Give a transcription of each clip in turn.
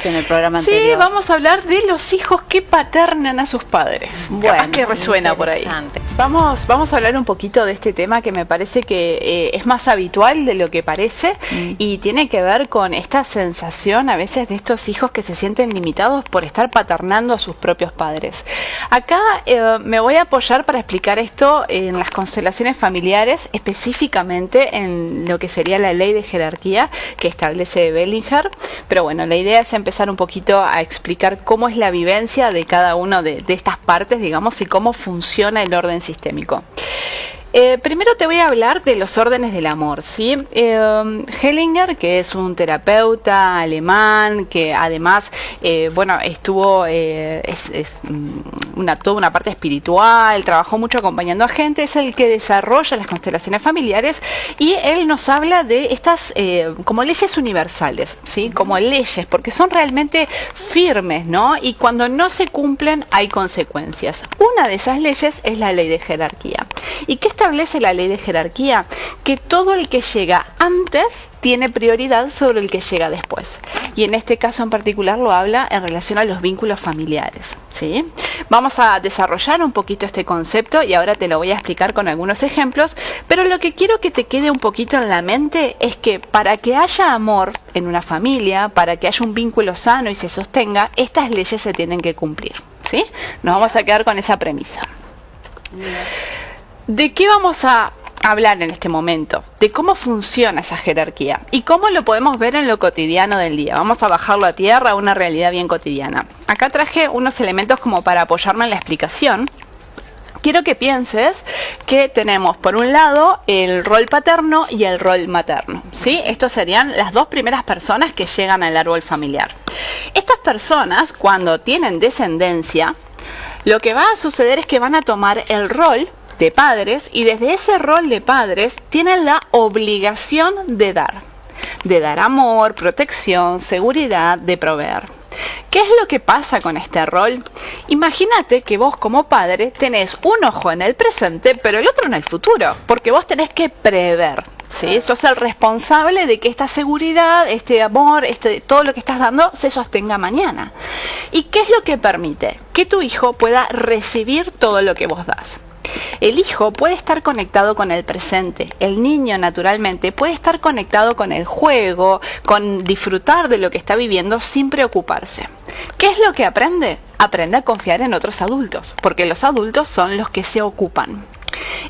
En el programa anterior. Sí, vamos a hablar de los hijos que paternan a sus padres. Bueno, capaz que resuena por ahí. Vamos a hablar un poquito de este tema que me parece que es más habitual de lo que parece y tiene que ver con esta sensación a veces de estos hijos que se sienten limitados por estar paternando a sus propios padres. Acá me voy a apoyar para explicar esto en las constelaciones familiares, específicamente en lo que sería la ley de jerarquía que establece Bellinger. Pero bueno, la idea es empezar un poquito a explicar cómo es la vivencia de cada una de estas partes, digamos, y cómo funciona el orden sistémico. Primero te voy a hablar de los órdenes del amor, ¿sí? Hellinger, que es un terapeuta alemán, que además, estuvo toda una parte espiritual, trabajó mucho acompañando a gente, es el que desarrolla las constelaciones familiares y él nos habla de estas como leyes universales, ¿sí? Como leyes, porque son realmente firmes, ¿no? Y cuando no se cumplen hay consecuencias. Una de esas leyes es la ley de jerarquía. ¿Y qué establece la ley de jerarquía? Que todo el que llega antes tiene prioridad sobre el que llega después. Y en este caso en particular lo habla en relación a los vínculos familiares, ¿sí? Vamos a desarrollar un poquito este concepto y ahora te lo voy a explicar con algunos ejemplos, pero lo que quiero que te quede un poquito en la mente es que para que haya amor en una familia, para que haya un vínculo sano y se sostenga, estas leyes se tienen que cumplir, ¿sí? Nos vamos a quedar con esa premisa. ¿De qué vamos a hablar en este momento? De cómo funciona esa jerarquía y cómo lo podemos ver en lo cotidiano del día. Vamos a bajarlo a tierra, a una realidad bien cotidiana. Acá traje unos elementos como para apoyarme en la explicación. Quiero que pienses que tenemos por un lado el rol paterno y el rol materno, ¿sí? Estos serían las dos primeras personas que llegan al árbol familiar. Estas personas, cuando tienen descendencia, lo que va a suceder es que van a tomar el rol de padres y desde ese rol de padres tienen la obligación de dar amor, protección, seguridad, de proveer. ¿Qué es lo que pasa con este rol? Imagínate que vos como padre tenés un ojo en el presente, pero el otro en el futuro, porque vos tenés que prever, ¿sí? Sos el responsable de que esta seguridad, este amor, todo lo que estás dando se sostenga mañana. ¿Y qué es lo que permite? Que tu hijo pueda recibir todo lo que vos das. El hijo puede estar conectado con el presente, el niño naturalmente puede estar conectado con el juego, con disfrutar de lo que está viviendo sin preocuparse. ¿Qué es lo que aprende? Aprende a confiar en otros adultos, porque los adultos son los que se ocupan.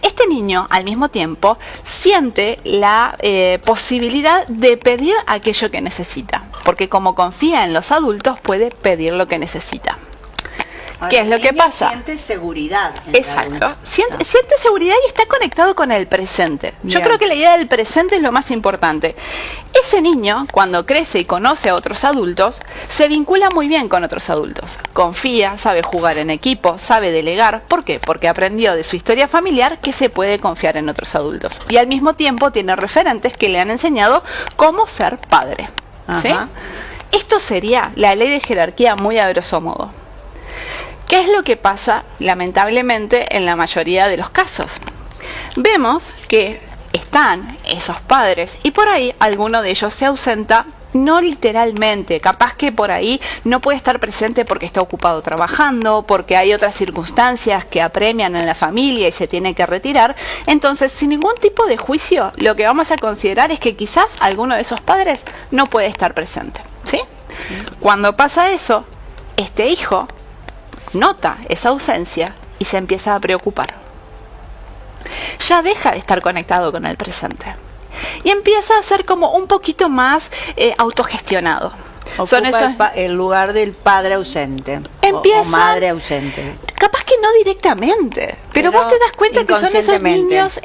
Este niño, al mismo tiempo, siente la posibilidad de pedir aquello que necesita, porque como confía en los adultos, puede pedir lo que necesita. ¿Qué es lo que pasa? Siente seguridad. Exacto. Siente seguridad y está conectado con el presente. Yo creo que la idea del presente es lo más importante. Ese niño, cuando crece y conoce a otros adultos, se vincula muy bien con otros adultos. Confía, sabe jugar en equipo, sabe delegar. ¿Por qué? Porque aprendió de su historia familiar que se puede confiar en otros adultos. Y al mismo tiempo tiene referentes que le han enseñado cómo ser padre. ¿Sí? Esto sería la ley de jerarquía muy a grosso modo. ¿Qué es lo que pasa, lamentablemente, en la mayoría de los casos? Vemos que están esos padres y por ahí alguno de ellos se ausenta, no literalmente, capaz que por ahí no puede estar presente porque está ocupado trabajando, porque hay otras circunstancias que apremian en la familia y se tiene que retirar. Entonces, sin ningún tipo de juicio, lo que vamos a considerar es que quizás alguno de esos padres no puede estar presente, ¿sí? Cuando pasa eso, este hijo nota esa ausencia y se empieza a preocupar. Ya deja de estar conectado con el presente y empieza a ser como un poquito más autogestionado. Ocupa el lugar del padre ausente o madre ausente. Capaz que no directamente, pero vos te das cuenta que son esos niños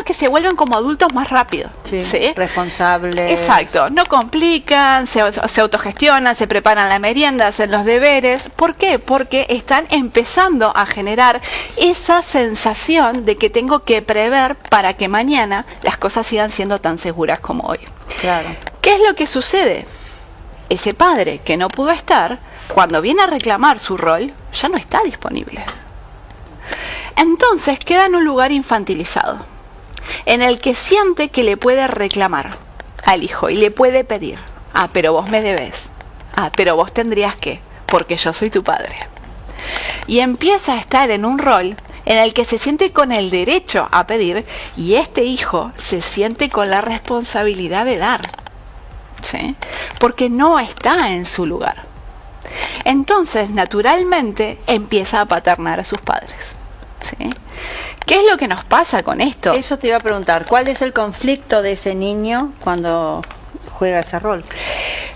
que se vuelven como adultos más rápido. Sí. Responsables. Exacto, no complican, se autogestionan, se preparan la merienda, hacen los deberes. ¿Por qué? Porque están empezando a generar esa sensación de que tengo que prever para que mañana las cosas sigan siendo tan seguras como hoy. Claro. ¿Qué es lo que sucede? Ese padre que no pudo estar, cuando viene a reclamar su rol, ya no está disponible. Entonces queda en un lugar infantilizado, en el que siente que le puede reclamar al hijo y le puede pedir, pero vos me debes, Ah, pero vos tendrías que, porque yo soy tu padre. Y empieza a estar en un rol en el que se siente con el derecho a pedir y este hijo se siente con la responsabilidad de dar, ¿sí? Porque no está en su lugar. Entonces, naturalmente, empieza a paternar a sus padres, ¿sí? ¿Qué es lo que nos pasa con esto? Eso te iba a preguntar, ¿cuál es el conflicto de ese niño cuando juega ese rol?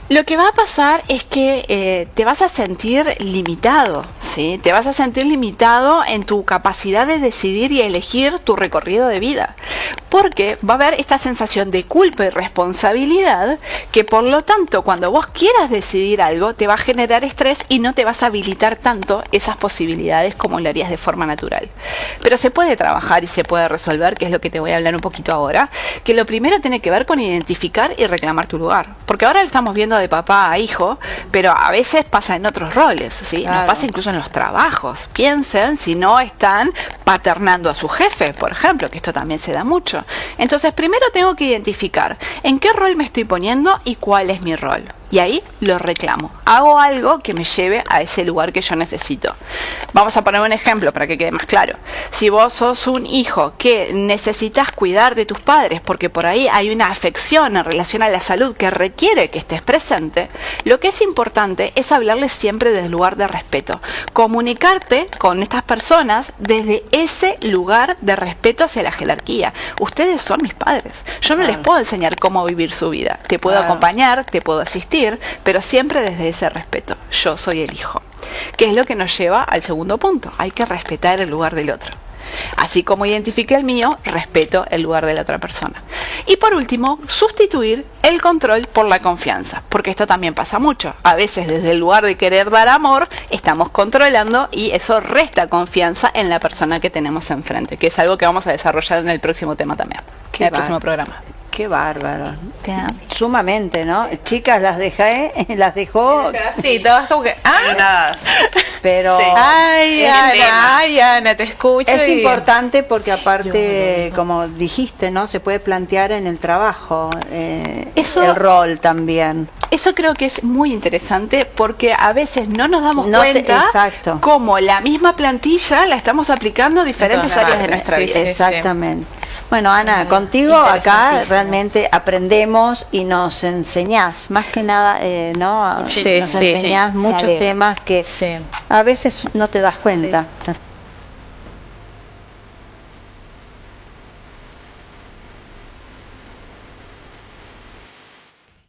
Lo que va a pasar es que te vas a sentir limitado, ¿sí? Te vas a sentir limitado en tu capacidad de decidir y elegir tu recorrido de vida. Porque va a haber esta sensación de culpa y responsabilidad que, por lo tanto, cuando vos quieras decidir algo, te va a generar estrés y no te vas a habilitar tanto esas posibilidades como lo harías de forma natural. Pero se puede trabajar y se puede resolver, que es lo que te voy a hablar un poquito ahora, que lo primero tiene que ver con identificar y reclamar tu lugar. Porque ahora lo estamos viendo de papá a hijo, pero a veces pasa en otros roles, ¿sí? Claro. Nos pasa incluso en los trabajos. Piensen si no están paternando a su jefe, por ejemplo, que esto también se da mucho. Entonces, primero tengo que identificar en qué rol me estoy poniendo y cuál es mi rol. Y ahí lo reclamo. Hago algo que me lleve a ese lugar que yo necesito. Vamos a poner un ejemplo para que quede más claro. Si vos sos un hijo que necesitas cuidar de tus padres porque por ahí hay una afección en relación a la salud que requiere que estés presente, lo que es importante es hablarles siempre desde el lugar de respeto. Comunicarte con estas personas desde ese lugar de respeto hacia la jerarquía. Ustedes son mis padres. Yo no les puedo enseñar cómo vivir su vida. Te puedo acompañar, te puedo asistir, pero siempre desde ese respeto. Yo soy el hijo. Que es lo que nos lleva al segundo punto. Hay que respetar el lugar del otro. Así como identifique el mío, respeto el lugar de la otra persona. Y por último, sustituir el control por la confianza, porque esto también pasa mucho. A veces desde el lugar de querer dar amor, estamos controlando y eso resta confianza en la persona que tenemos enfrente, que es algo que vamos a desarrollar en el próximo tema también, en el próximo programa. Qué bárbaro. Sumamente, ¿no? Chicas, las dejó. Sí, todas como que... Pero Sí. Ay, Ana, te escucho. es y- importante porque aparte, como dijiste, ¿no? Se puede plantear en el trabajo Eso- el rol también. Eso creo que es muy interesante porque a veces no nos damos No te- cuenta exacto. cómo la misma plantilla la estamos aplicando a diferentes todas áreas de partes, nuestra sí, vida. sí. Exactamente. Bueno, Ana, contigo acá realmente aprendemos y nos enseñás, más que nada, ¿no? Sí, Nos sí, enseñás sí. muchos Dale. temas que Sí. a veces no te das cuenta.